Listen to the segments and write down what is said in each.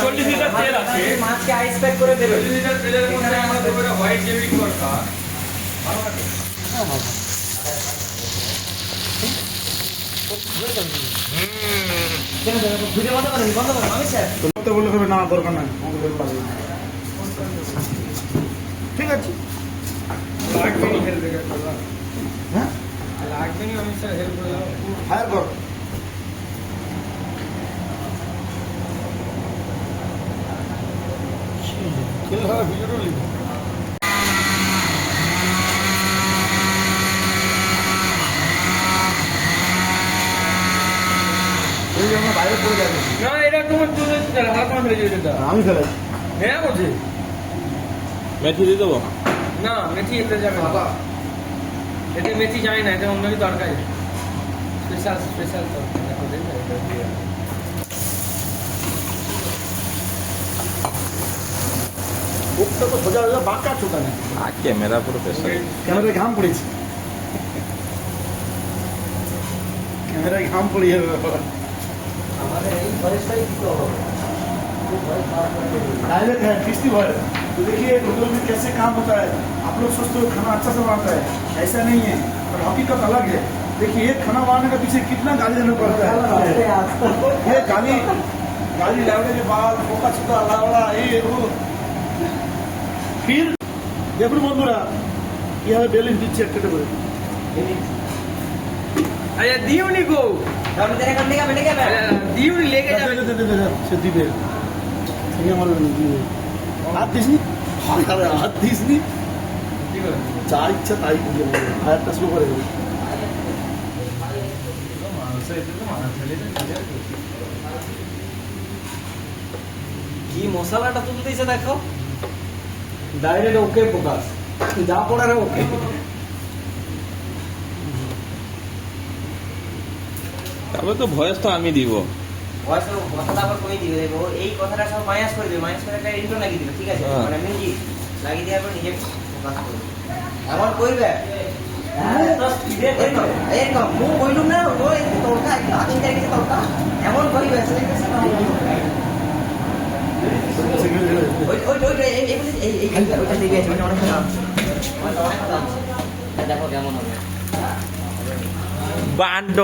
চল্লিশ লিটার তেল আছে, মাছকে আইস প্যাক করে দেবে। 40 লিটার তেলের মধ্যে আমরা দেবো হোয়াইট জেমিক করতা। ঠিক আছে, লাগবে নি হেল্প করতে। হ্যাঁ লাগবে নি আমি স্যার হেল্প করে দেবো। ফায়ার কর। ভিডিওটা লিখো। বাইরে পড়ে যাবে না এটা তোমার চলে হাত মার ফেলে যেটা। আমি ফেলাই হ্যাঁ বলছি মেথি দিয়ে দেবো? না মেথি এতে যাবে না, এতে মেথি যায় না, এটা অন্য কিছু দরকারি স্পেশাল স্পেশাল বুকটা তো সোজা হয়ে বাঁকা ছোটা নেই। ক্যামেরা পুরো প্রেসার। ক্যামেরায় ঘাম পড়েছে, ক্যামেরায় घाम पड़ी है। डायरेक्ट है किस्ती भर। तो देखिए होटल में कैसे काम होता है। आप लोग सोचते हो खाना अच्छा से बनाता है, ऐसा नहीं है, और हकीकत अलग है। देखिए एक खाना बनाने के पीछे कितना गाली देना पड़ता है। ये गाली गाली लावड़े के बाद पोका छुटा लावड़ा ये वो, फिर देखो बंधुरा ये बेलिन दिच्छे एक করে। আরে দিউনি গো তাহলে তেরে কাটলে কে বেটে কে দিউনি লেগে যাবে। সে দিবে ঠিক আমার দিবে হাত দিসনি, আরে হাত দিসনি, কি করে যা ইচ্ছা তাই দিয়ে হাতটা শুরু করে দেবে। কি মশলাটা তুলতেছে দেখো, ডাইরেক্ট ওকে ফোকাস, যা পড়ার ওকে। তারপরে তো ভয়েস তো আমি দিব। ভয়েস কথাটা আবার কই দিবে দেখো, এই কথাটা সব মাইনাস করে দিবে, মাইনাস করে একটা ইন্ট্রো লাগিয়ে দিবে, ঠিক আছে? মানে মিউজিক লাগিয়ে দেওয়ার পর নিজে ফোকাস করবে, এমন করবে। একদম মু কইলুম না ওই তোরটা একটু আদিন থেকে তোরটা এমন করবে, ওই ওই ওই এই ওইটা দিবে, অনেক কথা দেখো কেমন হবে। বান্ড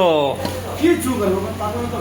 কিছু করবো পাগল তো